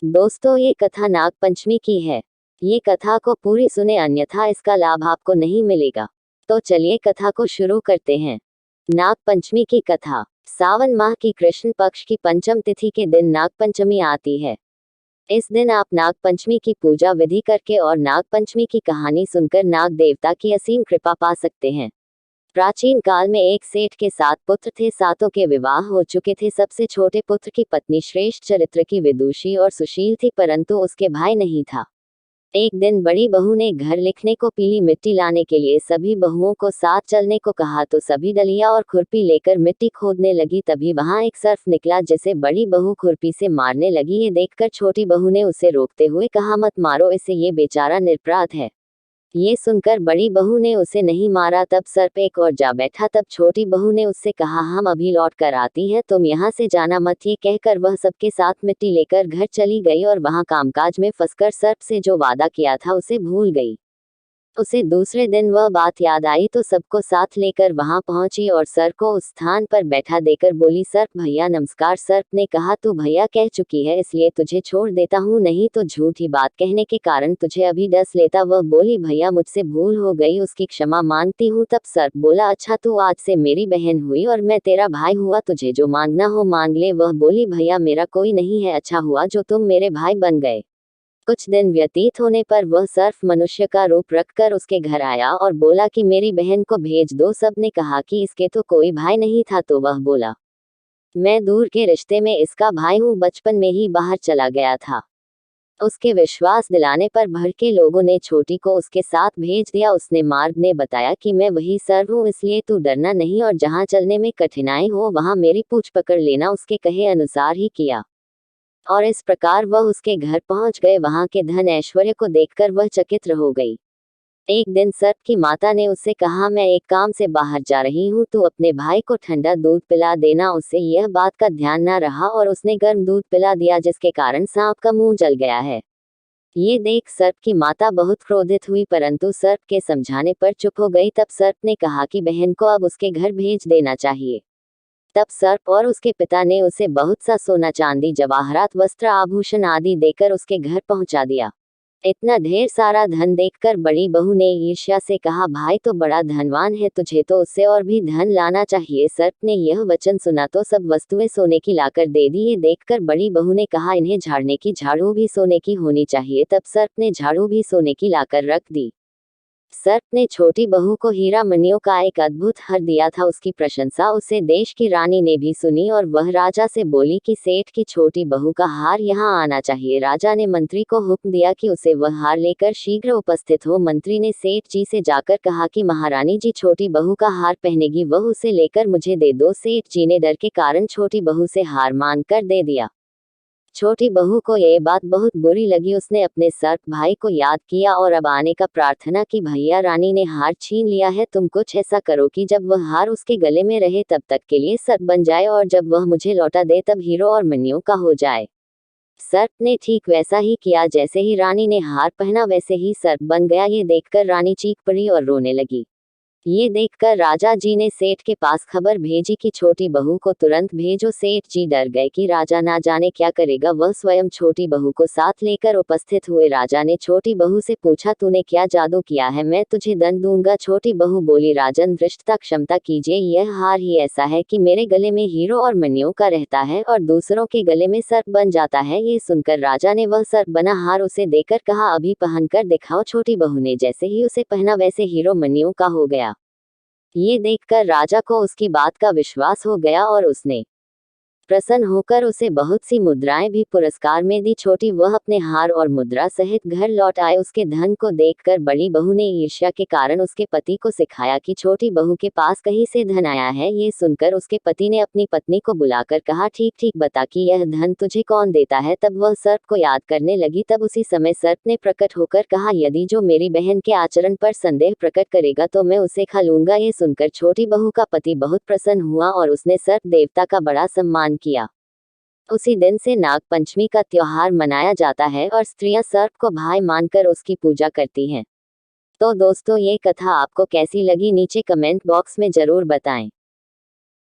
दोस्तों, ये कथा नाग पंचमी की है। ये कथा को पूरी सुने, अन्यथा इसका लाभ आपको नहीं मिलेगा। तो चलिए कथा को शुरू करते हैं। नाग पंचमी की कथा। सावन माह की कृष्ण पक्ष की पंचम तिथि के दिन नाग पंचमी आती है। इस दिन आप नाग पंचमी की पूजा विधि करके और नाग पंचमी की कहानी सुनकर नाग देवता की असीम कृपा पा सकते हैं। प्राचीन काल में एक सेठ के 7 पुत्र थे। सातों के विवाह हो चुके थे। सबसे छोटे पुत्र की पत्नी श्रेष्ठ चरित्र की विदुषी और सुशील थी, परंतु उसके भाई नहीं था। एक दिन बड़ी बहू ने घर लिखने को पीली मिट्टी लाने के लिए सभी बहुओं को साथ चलने को कहा, तो सभी डलिया और खुरपी लेकर मिट्टी खोदने लगी। तभी वहां एक सर्प निकला, जिसे बड़ी बहू खुरपी से मारने लगी। ये देखकर छोटी बहू ने उसे रोकते हुए कहा, मत मारो इसे, ये बेचारा निरपराध है। ये सुनकर बड़ी बहू ने उसे नहीं मारा। तब सर्प एक और जा बैठा। तब छोटी बहू ने उससे कहा, हम अभी लौट कर आती हैं, तुम यहाँ से जाना मत। ये कहकर वह सबके साथ मिट्टी लेकर घर चली गई और वहाँ कामकाज में फंसकर सर्प से जो वादा किया था उसे भूल गई। उसे दूसरे दिन वह बात याद आई, तो सबको साथ लेकर वहां पहुंची और सर्प को उस स्थान पर बैठा देकर बोली, सर्प भैया नमस्कार। सर्प ने कहा, तू भैया कह चुकी है इसलिए तुझे छोड़ देता हूँ, नहीं तो झूठी बात कहने के कारण तुझे अभी डस लेता। वह बोली, भैया मुझसे भूल हो गई, उसकी क्षमा मांगती हूँ। तब सर्प बोला, अच्छा तू आज से मेरी बहन हुई और मैं तेरा भाई हुआ, तुझे जो मांगना हो मांग ले। वह बोली, भैया मेरा कोई नहीं है, अच्छा हुआ जो तुम मेरे भाई बन गए। कुछ दिन व्यतीत होने पर वह सर्प मनुष्य का रूप रखकर उसके घर आया और बोला कि मेरी बहन को भेज दो। सबने कहा कि इसके तो कोई भाई नहीं था, तो वह बोला, मैं दूर के रिश्ते में इसका भाई हूँ, बचपन में ही बाहर चला गया था। उसके विश्वास दिलाने पर भड़के लोगों ने छोटी को उसके साथ भेज दिया। उसने मार्ग ने बताया कि मैं वही सर्प हूँ, इसलिए तू डरना नहीं और जहाँ चलने में कठिनाई हो वहाँ मेरी पूंछ पकड़ लेना। उसके कहे अनुसार ही किया और इस प्रकार वह उसके घर पहुंच गए। वहां के धन ऐश्वर्य को देखकर वह चकित हो गई। एक दिन सर्प की माता ने उससे कहा, मैं एक काम से बाहर जा रही हूँ, तू अपने भाई को ठंडा दूध पिला देना। उससे यह बात का ध्यान न रहा और उसने गर्म दूध पिला दिया, जिसके कारण सांप का मुंह जल गया है। ये देख सर्प की माता बहुत क्रोधित हुई, परंतु सर्प के समझाने पर चुप हो गई। तब सर्प ने कहा कि बहन को अब उसके घर भेज देना चाहिए। तब सर्प और उसके पिता ने उसे बहुत सा सोना चांदी जवाहरात वस्त्र आभूषण आदि देकर उसके घर पहुंचा दिया। इतना ढेर सारा धन देखकर बड़ी बहू ने ईर्ष्या से कहा, भाई तो बड़ा धनवान है, तुझे तो उससे और भी धन लाना चाहिए। सर्प ने यह वचन सुना तो सब वस्तुएं सोने की लाकर दे दी। ये देखकर बड़ी बहू ने कहा, इन्हें झाड़ने की झाड़ू भी सोने की होनी चाहिए। तब सर्प ने झाड़ू भी सोने की लाकर रख दी। सर्प ने छोटी बहू को हीरा मणियों का एक अद्भुत हार दिया था। उसकी प्रशंसा उसे देश की रानी ने भी सुनी और वह राजा से बोली कि सेठ की छोटी बहू का हार यहाँ आना चाहिए। राजा ने मंत्री को हुक्म दिया कि उसे वह हार लेकर शीघ्र उपस्थित हो। मंत्री ने सेठ जी से जाकर कहा कि महारानी जी छोटी बहू का हार पहनेगी, वह उसे लेकर मुझे दे दो। सेठ जी ने डर के कारण छोटी बहू से हार मांग कर दे दिया। छोटी बहू को यह बात बहुत बुरी लगी। उसने अपने सर्प भाई को याद किया और अब आने का प्रार्थना की, भैया रानी ने हार छीन लिया है, तुम कुछ ऐसा करो कि जब वह हार उसके गले में रहे तब तक के लिए सर्प बन जाए और जब वह मुझे लौटा दे तब हीरो और मणियों का हो जाए। सर्प ने ठीक वैसा ही किया। जैसे ही रानी ने हार पहना वैसे ही सर्प बन गया। ये देखकर रानी चीख पड़ी और रोने लगी। ये देखकर राजा जी ने सेठ के पास खबर भेजी कि छोटी बहू को तुरंत भेजो। सेठ जी डर गए कि राजा ना जाने क्या करेगा। वह स्वयं छोटी बहू को साथ लेकर उपस्थित हुए। राजा ने छोटी बहू से पूछा, तूने क्या जादू किया है, मैं तुझे दंड दूंगा। छोटी बहू बोली, राजन धृष्टता क्षमता कीजिए, यह हार ही ऐसा है कि मेरे गले में हीरो और मणियों का रहता है और दूसरों के गले में सर्प बन जाता है। ये सुनकर राजा ने वह सर्प बना हार उसे देकर कहा, अभी पहन कर दिखाओ। छोटी बहू ने जैसे ही उसे पहना वैसे हीरो मणियों का हो गया। ये देखकर राजा को उसकी बात का विश्वास हो गया और उसने प्रसन्न होकर उसे बहुत सी मुद्राएं भी पुरस्कार में दी। छोटी वह अपने हार और मुद्रा सहित घर लौट आए। उसके धन को देखकर बड़ी बहू ने ईर्ष्या के कारण उसके पति को सिखाया कि छोटी बहू के पास कहीं से धन आया है। ये सुनकर उसके पति ने अपनी पत्नी को बुलाकर कहा, ठीक ठीक बता कि यह धन तुझे कौन देता है। तब वह सर्प को याद करने लगी। तब उसी समय सर्प ने प्रकट होकर कहा, यदि जो मेरी बहन के आचरण पर संदेह प्रकट करेगा तो मैं उसे खा लूंगा। ये सुनकर छोटी बहू का पति बहुत प्रसन्न हुआ और उसने सर्प देवता का बड़ा सम्मान किया। उसी दिन से नाग पंचमी का त्योहार मनाया जाता है और स्त्रियां सर्प को भाई मानकर उसकी पूजा करती हैं। तो दोस्तों, ये कथा आपको कैसी लगी नीचे कमेंट बॉक्स में जरूर बताएं।